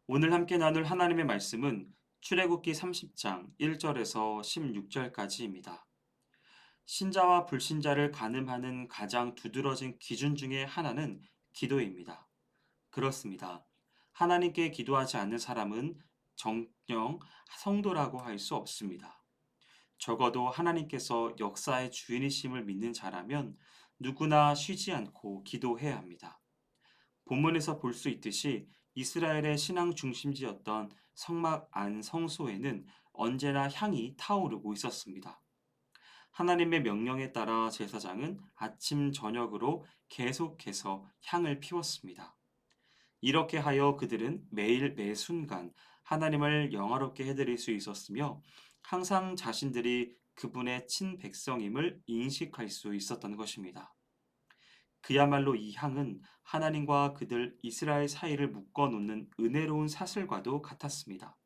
오늘 함께 나눌 하나님의 말씀은 출애굽기 30장 1절에서 16절까지입니다. 신자와 불신자를 가늠하는 가장 두드러진 기준 중에 하나는 기도입니다. 그렇습니다. 하나님께 기도하지 않는 사람은 정령 성도라고 할 수 없습니다. 적어도 하나님께서 역사의 주인이심을 믿는 자라면 누구나 쉬지 않고 기도해야 합니다. 본문에서 볼 수 있듯이 이스라엘의 신앙 중심지였던 성막 안 성소에는 언제나 향이 타오르고 있었습니다. 하나님의 명령에 따라 제사장은 아침 저녁으로 계속해서 향을 피웠습니다. 이렇게 하여 그들은 매일 매 순간 하나님을 영화롭게 해드릴 수 있었으며 항상 자신들이 그분의 친백성임을 인식할 수 있었던 것입니다. 그야말로 이 향은 하나님과 그들 이스라엘 사이를 묶어 놓는 은혜로운 사슬과도 같았습니다.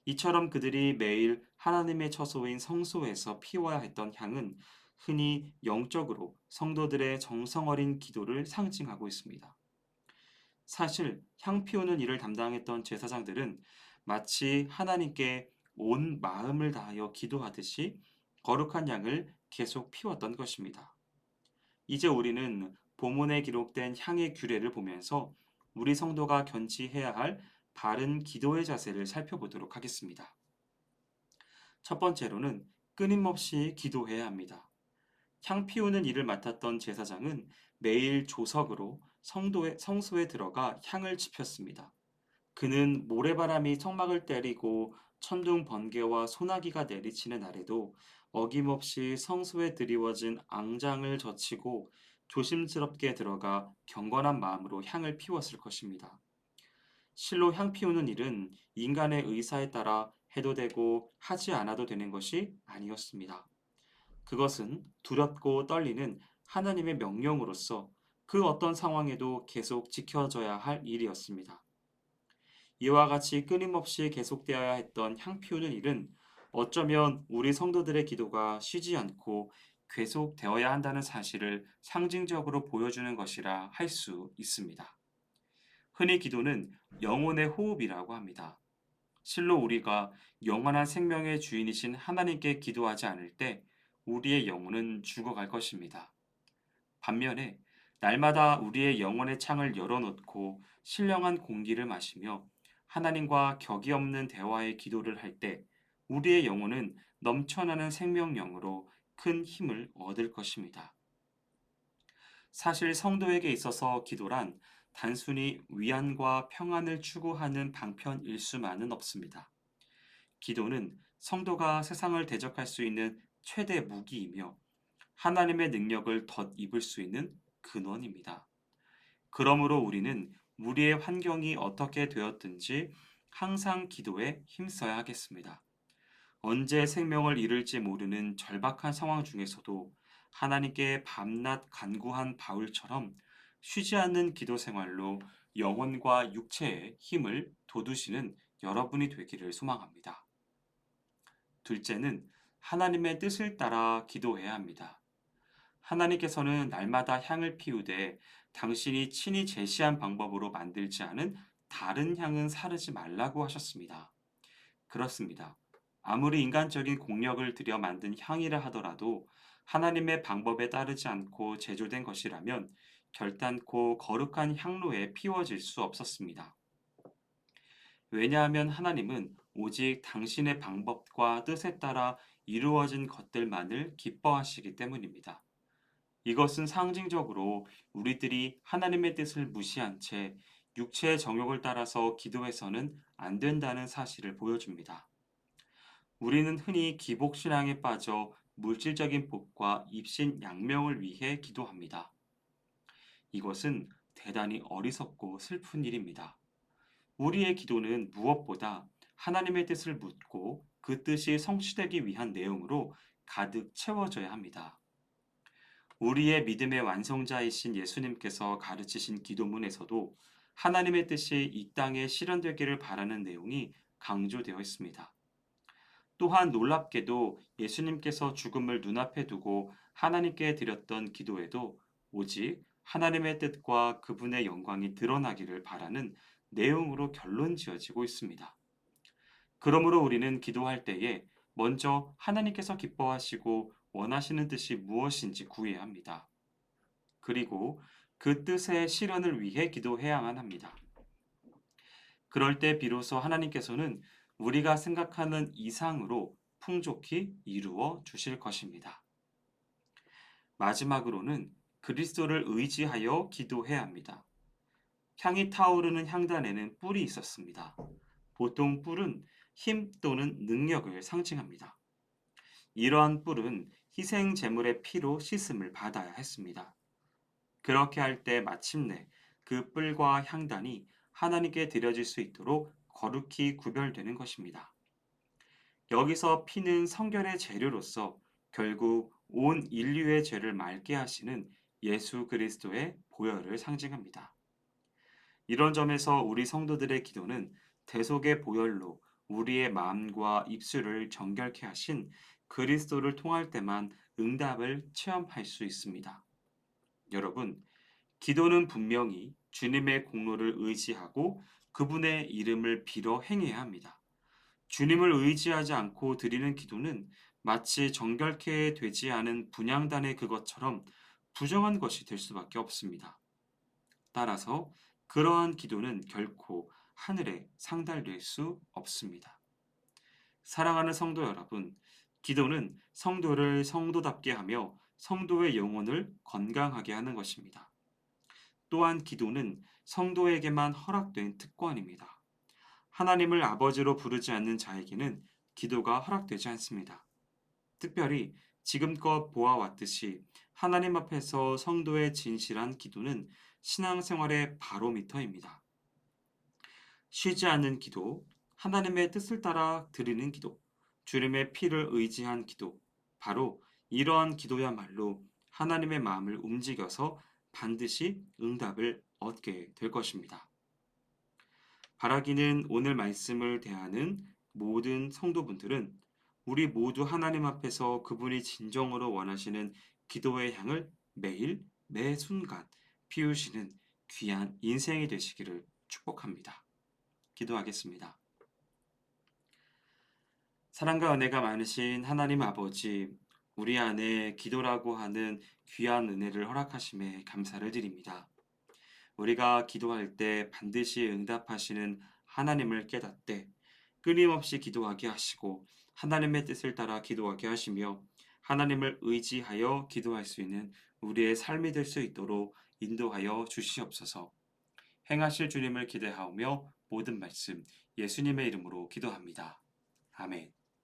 이처럼 그들이 매일 하나님의 처소인 성소에서 피워야 했던 향은 흔히 영적으로 성도들의 정성 어린 기도를 상징하고 있습니다. 사실 향 피우는 일을 담당했던 제사장들은 마치 하나님께 온 마음을 다하여 기도하듯이 거룩한 향을 계속 피웠던 것입니다. 이제 우리는 본문에 기록된 향의 규례를 보면서 우리 성도가 견지해야 할 바른 기도의 자세를 살펴보도록 하겠습니다. 첫 번째로는 끊임없이 기도해야 합니다. 향 피우는 일을 맡았던 제사장은 매일 조석으로 성소에 들어가 향을 지폈습니다. 그는 모래바람이 성막을 때리고 천둥 번개와 소나기가 내리치는 날에도 어김없이 성소에 드리워진 앙장을 젖히고 조심스럽게 들어가 경건한 마음으로 향을 피웠을 것입니다. 실로 향 피우는 일은 인간의 의사에 따라 해도 되고 하지 않아도 되는 것이 아니었습니다. 그것은 두렵고 떨리는 하나님의 명령으로서 그 어떤 상황에도 계속 지켜져야 할 일이었습니다. 이와 같이 끊임없이 계속되어야 했던 향 피우는 일은 어쩌면 우리 성도들의 기도가 쉬지 않고 계속되어야 한다는 사실을 상징적으로 보여주는 것이라 할 수 있습니다. 흔히 기도는 영혼의 호흡이라고 합니다. 실로 우리가 영원한 생명의 주인이신 하나님께 기도하지 않을 때 우리의 영혼은 죽어갈 것입니다. 반면에 날마다 우리의 영혼의 창을 열어놓고 신령한 공기를 마시며 하나님과 격이 없는 대화의 기도를 할 때 우리의 영혼은 넘쳐나는 생명력으로 큰 힘을 얻을 것입니다. 사실 성도에게 있어서 기도란 단순히 위안과 평안을 추구하는 방편일 수만은 없습니다. 기도는 성도가 세상을 대적할 수 있는 최대 무기이며 하나님의 능력을 덧입을 수 있는 근원입니다. 그러므로 우리는 우리의 환경이 어떻게 되었든지 항상 기도에 힘써야 하겠습니다. 언제 생명을 잃을지 모르는 절박한 상황 중에서도 하나님께 밤낮 간구한 바울처럼 쉬지 않는 기도 생활로 영혼과 육체의 힘을 돋우시는 여러분이 되기를 소망합니다. 둘째는 하나님의 뜻을 따라 기도해야 합니다. 하나님께서는 날마다 향을 피우되 당신이 친히 제시한 방법으로 만들지 않은 다른 향은 사르지 말라고 하셨습니다. 그렇습니다. 아무리 인간적인 공력을 들여 만든 향이라 하더라도 하나님의 방법에 따르지 않고 제조된 것이라면 결단코 거룩한 향로에 피워질 수 없었습니다. 왜냐하면 하나님은 오직 당신의 방법과 뜻에 따라 이루어진 것들만을 기뻐하시기 때문입니다. 이것은 상징적으로 우리들이 하나님의 뜻을 무시한 채 육체의 정욕을 따라서 기도해서는 안 된다는 사실을 보여줍니다. 우리는 흔히 기복신앙에 빠져 물질적인 복과 입신양명을 위해 기도합니다. 이것은 대단히 어리석고 슬픈 일입니다. 우리의 기도는 무엇보다 하나님의 뜻을 묻고 그 뜻이 성취되기 위한 내용으로 가득 채워져야 합니다. 우리의 믿음의 완성자이신 예수님께서 가르치신 기도문에서도 하나님의 뜻이 이 땅에 실현되기를 바라는 내용이 강조되어 있습니다. 또한 놀랍게도 예수님께서 죽음을 눈앞에 두고 하나님께 드렸던 기도에도 오직 하나님의 뜻과 그분의 영광이 드러나기를 바라는 내용으로 결론 지어지고 있습니다. 그러므로 우리는 기도할 때에 먼저 하나님께서 기뻐하시고 원하시는 뜻이 무엇인지 구해야 합니다. 그리고 그 뜻의 실현을 위해 기도해야만 합니다. 그럴 때 비로소 하나님께서는 우리가 생각하는 이상으로 풍족히 이루어 주실 것입니다. 마지막으로는 그리스도를 의지하여 기도해야 합니다. 향이 타오르는 향단에는 뿔이 있었습니다. 보통 뿔은 힘 또는 능력을 상징합니다. 이러한 뿔은 희생 제물의 피로 씻음을 받아야 했습니다. 그렇게 할 때 마침내 그 뿔과 향단이 하나님께 드려질 수 있도록 거룩히 구별되는 것입니다. 여기서 피는 성결의 재료로서 결국 온 인류의 죄를 맑게 하시는 예수 그리스도의 보혈을 상징합니다. 이런 점에서 우리 성도들의 기도는 대속의 보혈로 우리의 마음과 입술을 정결케 하신 그리스도를 통할 때만 응답을 체험할 수 있습니다. 여러분, 기도는 분명히 주님의 공로를 의지하고 그분의 이름을 빌어 행해야 합니다. 주님을 의지하지 않고 드리는 기도는 마치 정결케 되지 않은 분향단의 그것처럼 부정한 것이 될 수밖에 없습니다. 따라서 그러한 기도는 결코 하늘에 상달될 수 없습니다. 사랑하는 성도 여러분, 기도는 성도를 성도답게 하며 성도의 영혼을 건강하게 하는 것입니다. 또한 기도는 성도에게만 허락된 특권입니다. 하나님을 아버지로 부르지 않는 자에게는 기도가 허락되지 않습니다. 특별히 지금껏 보아왔듯이 하나님 앞에서 성도의 진실한 기도는 신앙생활의 바로미터입니다. 쉬지 않는 기도, 하나님의 뜻을 따라 드리는 기도, 주님의 피를 의지한 기도, 바로 이러한 기도야말로 하나님의 마음을 움직여서 반드시 응답을 얻게 될 것입니다. 바라기는 오늘 말씀을 대하는 모든 성도분들은 우리 모두 하나님 앞에서 그분이 진정으로 원하시는 기도의 향을 매일 매 순간 피우시는 귀한 인생이 되시기를 축복합니다. 기도하겠습니다. 사랑과 은혜가 많으신 하나님 아버지, 우리 안에 기도라고 하는 귀한 은혜를 허락하심에 감사를 드립니다. 우리가 기도할 때 반드시 응답하시는 하나님을 깨닫되 끊임없이 기도하게 하시고 하나님의 뜻을 따라 기도하게 하시며 하나님을 의지하여 기도할 수 있는 우리의 삶이 될 수 있도록 인도하여 주시옵소서. 행하실 주님을 기대하오며 모든 말씀 예수님의 이름으로 기도합니다. 아멘.